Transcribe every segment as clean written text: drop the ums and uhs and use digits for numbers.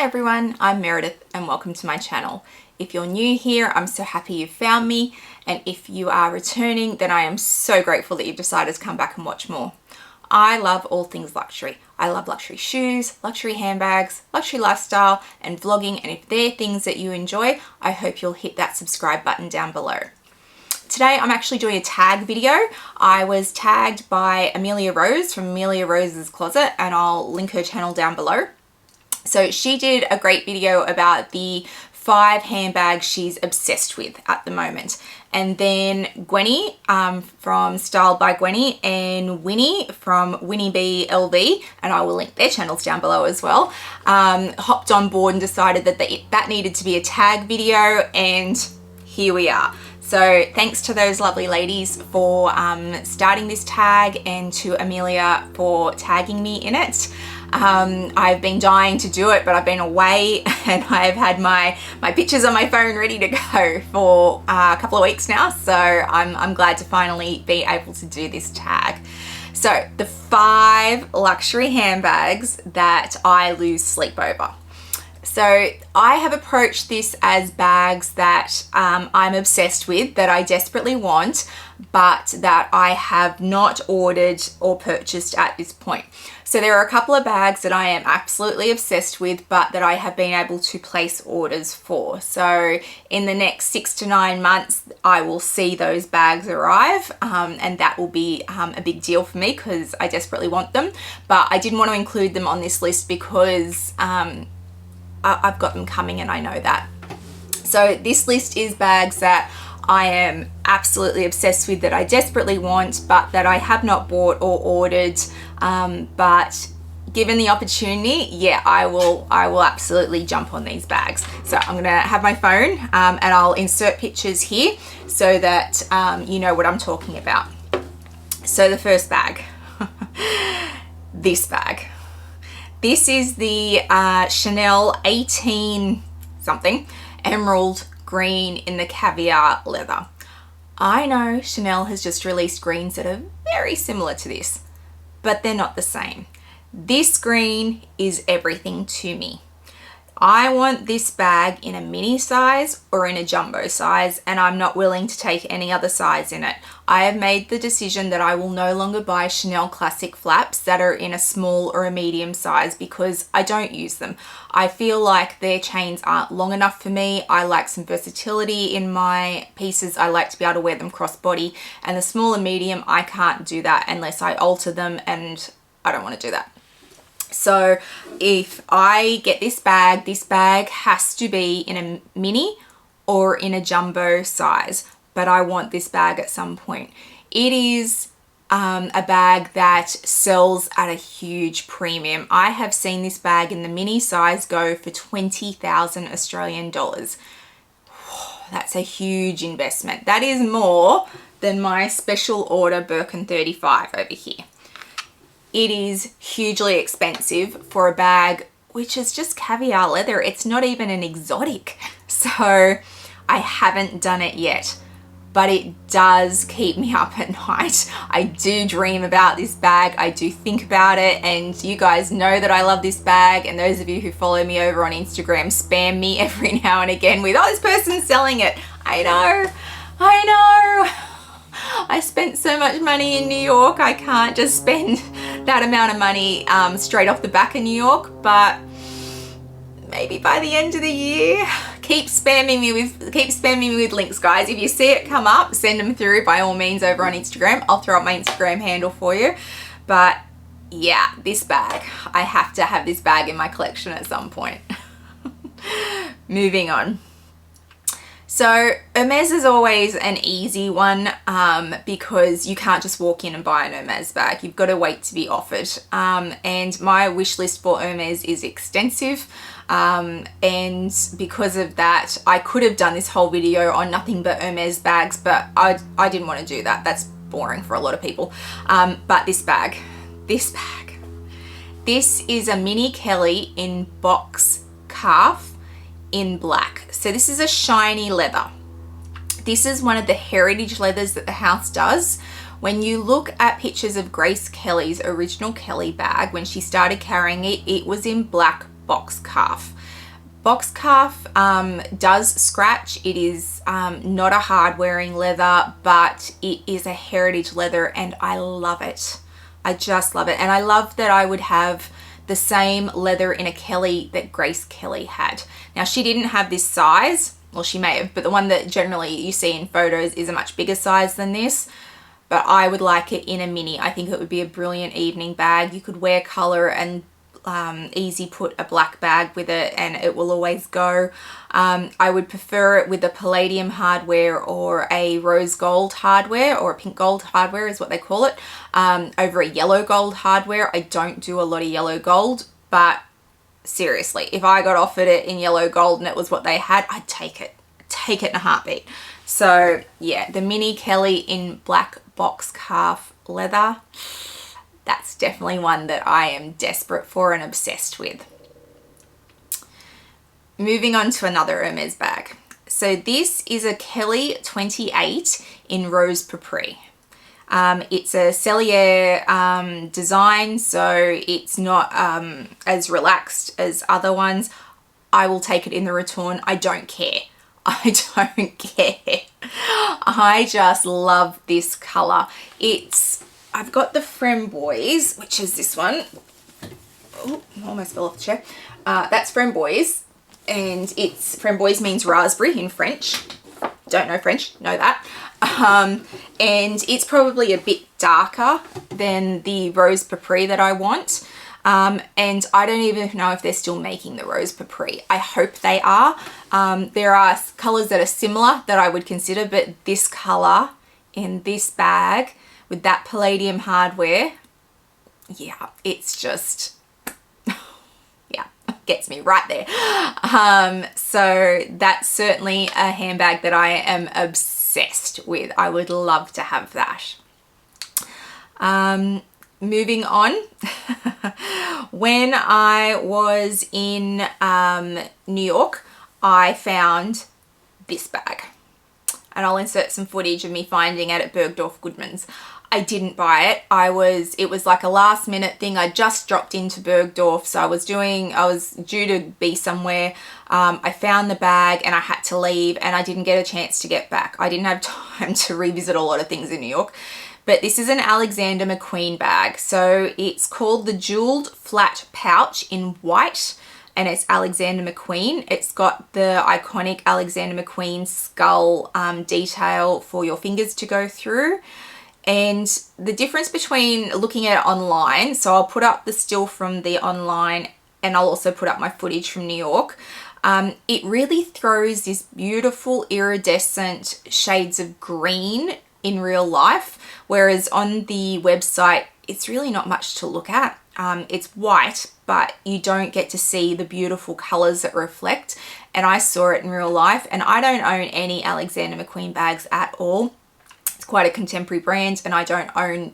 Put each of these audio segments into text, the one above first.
everyone, I'm Meredith and welcome to my channel. If you're new here, I'm so happy you found me, and if you are returning, then I am so grateful that you've decided to come back and watch more. I love all things luxury. I love luxury shoes, luxury handbags, luxury lifestyle, and vlogging, and if they're things that you enjoy, I hope you'll hit that subscribe button down below. Today I'm actually doing a tag video. I was tagged by Amelia Rose from Amelia Rose's Closet, and I'll link her channel down below. So she did a great video about the 5 handbags she's obsessed with at the moment. And then Gwenny from Styled by Gwenny and Winnie from Winnie B LV, and I will link their channels down below as well, hopped on board and decided that that needed to be a tag video, and here we are. So thanks to those lovely ladies for starting this tag, and to Amelia for tagging me in it. I've been dying to do it, but I've been away and I've had my pictures on my phone ready to go for a couple of weeks now. So I'm glad to finally be able to do this tag. So the 5 luxury handbags that I lose sleep over. So I have approached this as bags that I'm obsessed with, that I desperately want, but that I have not ordered or purchased at this point. So there are a couple of bags that I am absolutely obsessed with, but that I have been able to place orders for. So in the next 6 to 9 months, I will see those bags arrive, and that will be a big deal for me because I desperately want them. But I didn't want to include them on this list because I've got them coming and I know that. So this list is bags that I am absolutely obsessed with, that I desperately want, but that I have not bought or ordered. But given the opportunity, yeah, I will absolutely jump on these bags. So I'm gonna have my phone and I'll insert pictures here so that you know what I'm talking about. So the first bag, this bag. This is the Chanel 18 something emerald green in the caviar leather. I know Chanel has just released greens that are very similar to this, but they're not the same. This green is everything to me. I want this bag in a mini size or in a jumbo size, and I'm not willing to take any other size in it. I have made the decision that I will no longer buy Chanel classic flaps that are in a small or a medium size because I don't use them. I feel like their chains aren't long enough for me. I like some versatility in my pieces. I like to be able to wear them crossbody, and the small and medium, I can't do that unless I alter them, and I don't want to do that. So if I get this bag has to be in a mini or in a jumbo size, but I want this bag at some point. It is a bag that sells at a huge premium. I have seen this bag in the mini size go for 20,000 Australian dollars. That's a huge investment. That is more than my special order Birkin 35 over here. It is hugely expensive for a bag which is just caviar leather. It's not even an exotic. So I haven't done it yet, but it does keep me up at night. I do dream about this bag. I do think about it, and you guys know that I love this bag, and those of you who follow me over on Instagram spam me every now and again with, oh, this person's selling it. I know. I spent so much money in New York. I can't just spend that amount of money straight off the back in New York, but maybe by the end of the year. Keep spamming me with links, guys. If you see it come up, send them through by all means over on Instagram. I'll throw up my Instagram handle for you. But yeah, this bag, I have to have this bag in my collection at some point. Moving on. So Hermes is always an easy one because you can't just walk in and buy an Hermes bag. You've got to wait to be offered. And my wish list for Hermes is extensive. And because of that, I could have done this whole video on nothing but Hermes bags, but I didn't want to do that. That's boring for a lot of people. But this bag, this is a mini Kelly in box calf in black. So this is a shiny leather. This is one of the heritage leathers that the house does. When you look at pictures of Grace Kelly's original Kelly bag, when she started carrying it, it was in black box calf. Box calf does scratch. It is not a hard wearing leather, but it is a heritage leather and I love it. I just love it. And I love that I would have the same leather in a Kelly that Grace Kelly had. Now she didn't have this size, well she may have, but the one that generally you see in photos is a much bigger size than this. But I would like it in a mini. I think it would be a brilliant evening bag. You could wear color and easy put a black bag with it and it will always go. I would prefer it with a palladium hardware or a rose gold hardware, or a pink gold hardware is what they call it, over a yellow gold hardware. I don't do a lot of yellow gold, but seriously, if I got offered it in yellow gold and it was what they had, I'd take it. Take it in a heartbeat. So yeah, the mini Kelly in black box calf leather, that's definitely one that I am desperate for and obsessed with. Moving on to another Hermes bag. So this is a Kelly 28 in Rose Papri. It's a Cellier design, so it's not as relaxed as other ones. I will take it in the return. I don't care. I don't care. I just love this color. I've got the Framboise, which is this one. Oh, almost fell off the chair. That's Framboise, and Framboise means raspberry in French. Don't know French, know that. And it's probably a bit darker than the Rose Papri that I want. And I don't even know if they're still making the Rose Papri. I hope they are. There are colors that are similar that I would consider, but this color in this bag with that palladium hardware, yeah, it's just, yeah, gets me right there. So that's certainly a handbag that I am obsessed with. I would love to have that. Moving on, when I was in New York, I found this bag. And I'll insert some footage of me finding it at Bergdorf Goodman's. I didn't buy it. It was like a last minute thing. I just dropped into Bergdorf, so I was due to be somewhere. I found the bag and I had to leave and I didn't get a chance to get back. I didn't have time to revisit a lot of things in New York. But this is an Alexander McQueen bag. So it's called the Jeweled Flat Pouch in white, and it's Alexander McQueen. It's got the iconic Alexander McQueen skull detail for your fingers to go through. And the difference between looking at it online, so I'll put up the still from the online and I'll also put up my footage from New York. It really throws this beautiful iridescent shades of green in real life, whereas on the website, it's really not much to look at. It's white, but you don't get to see the beautiful colors that reflect. And I saw it in real life, and I don't own any Alexander McQueen bags at all. It's quite a contemporary brand, and I don't own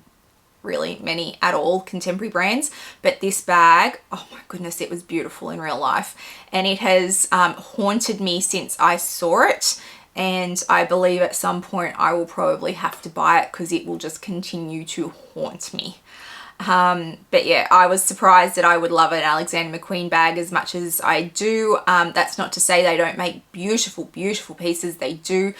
really many at all contemporary brands, but this bag, oh my goodness, it was beautiful in real life, and it has haunted me since I saw it. And I believe at some point I will probably have to buy it because it will just continue to haunt me. But yeah, I was surprised that I would love an Alexander McQueen bag as much as I do. That's not to say they don't make beautiful, beautiful pieces. They do.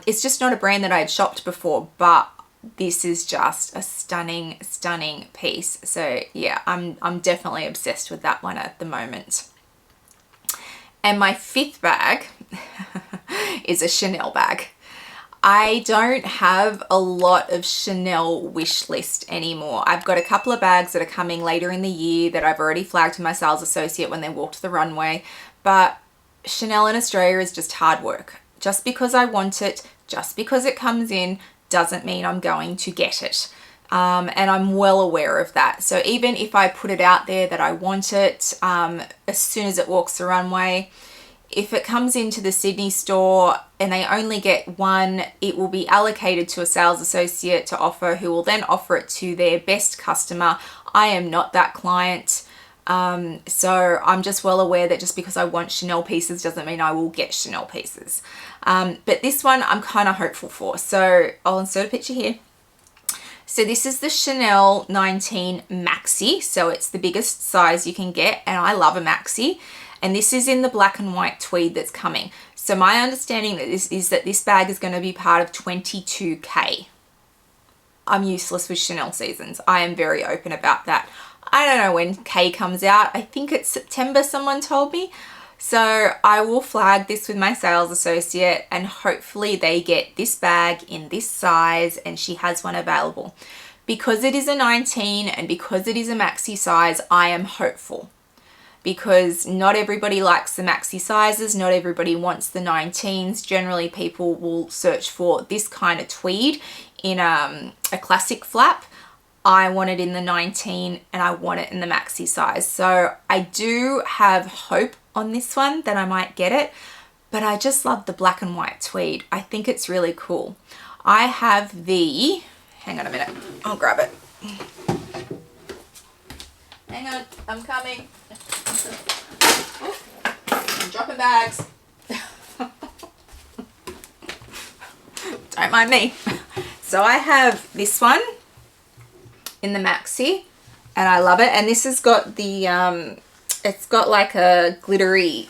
It's just not a brand that I had shopped before, but this is just a stunning, stunning piece. So yeah, I'm definitely obsessed with that one at the moment. And my fifth bag is a Chanel bag. I don't have a lot of Chanel wish list anymore. I've got a couple of bags that are coming later in the year that I've already flagged to my sales associate when they walked the runway, but Chanel in Australia is just hard work. Just because I want it, just because it comes in, doesn't mean I'm going to get it. And I'm well aware of that. So even if I put it out there that I want it, as soon as it walks the runway, if it comes into the Sydney store and they only get one, it will be allocated to a sales associate to offer, who will then offer it to their best customer. I am not that client. So I'm just well aware that just because I want Chanel pieces doesn't mean I will get Chanel pieces. But this one I'm kind of hopeful for. So I'll insert a picture here. So this is the Chanel 19 Maxi. So it's the biggest size you can get, and I love a Maxi. and this is in the black and white tweed that's coming. So my understanding that this bag is going to be part of 22K. I'm useless with Chanel seasons. I am very open about that. I don't know when K comes out. I think it's September, someone told me. So I will flag this with my sales associate and hopefully they get this bag in this size and she has one available. Because it is a 19 and because it is a maxi size, I am hopeful. Because not everybody likes the maxi sizes, not everybody wants the 19s. Generally people will search for this kind of tweed in a classic flap. I want it in the 19 and I want it in the maxi size. So I do have hope on this one that I might get it, but I just love the black and white tweed. I think it's really cool. I have the, hang on a minute, I'll grab it. Hang on, I'm coming. Oh, I'm dropping bags. Don't mind me. So I have this one in the maxi and I love it, and this has got the it's got like a glittery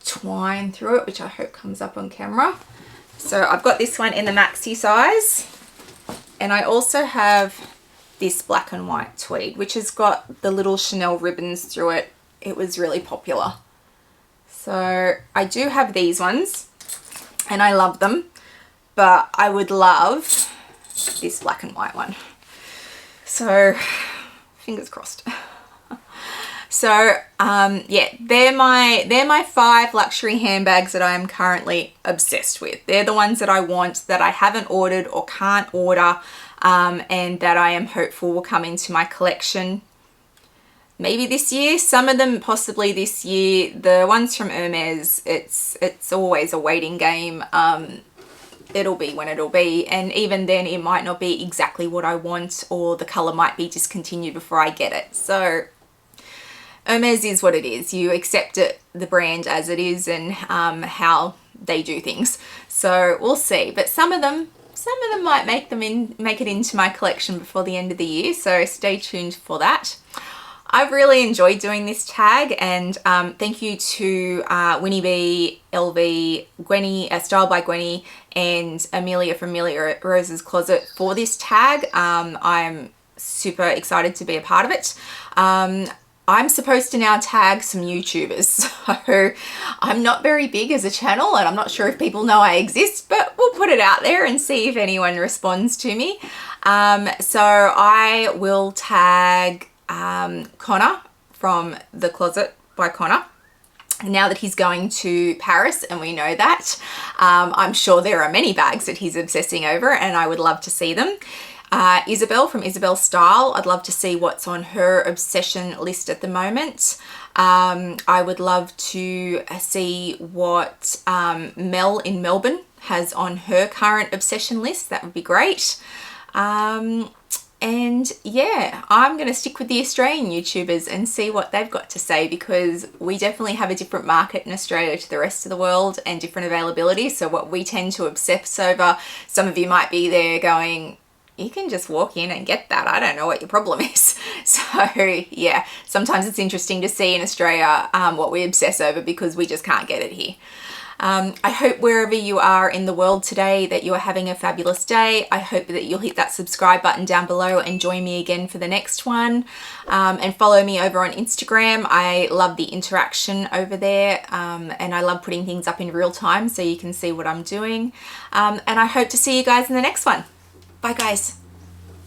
twine through it, which I hope comes up on camera. So I've got this one in the maxi size, and I also have this black and white tweed, which has got the little Chanel ribbons through it. It was really popular. So I do have these ones and I love them, but I would love this black and white one. So fingers crossed. So yeah, they're my 5 luxury handbags that I am currently obsessed with. They're the ones that I want, that I haven't ordered or can't order, and that I am hopeful will come into my collection maybe this year. Some of them possibly this year. The ones from Hermes, it's always a waiting game. It'll be when it'll be, and even then it might not be exactly what I want, or the color might be discontinued before I get it. So Hermes is what it is. You accept it, the brand as it is, and how they do things. So we'll see. But some of them might make it into my collection before the end of the year. So stay tuned for that. I've really enjoyed doing this tag, and thank you to Winnie B, LV, Gwenny, Style by Gwenny, and Amelia from Amelia Rose's Closet for this tag. I'm super excited to be a part of it. I'm supposed to now tag some YouTubers, so I'm not very big as a channel and I'm not sure if people know I exist, but we'll put it out there and see if anyone responds to me. So I will tag Connor from The Closet by Connor. Now that he's going to Paris, and we know that, I'm sure there are many bags that he's obsessing over and I would love to see them. Isabel from Isabel Style, I'd love to see what's on her obsession list at the moment. I would love to see what Mel in Melbourne has on her current obsession list. That would be great. And yeah, I'm going to stick with the Australian YouTubers and see what they've got to say, because we definitely have a different market in Australia to the rest of the world and different availability. So what we tend to obsess over, some of you might be there going, you can just walk in and get that. I don't know what your problem is. So yeah, sometimes it's interesting to see in Australia what we obsess over, because we just can't get it here. I hope wherever you are in the world today that you are having a fabulous day. I hope that you'll hit that subscribe button down below and join me again for the next one. And follow me over on Instagram. I love the interaction over there, and I love putting things up in real time so you can see what I'm doing. And I hope to see you guys in the next one. Bye guys.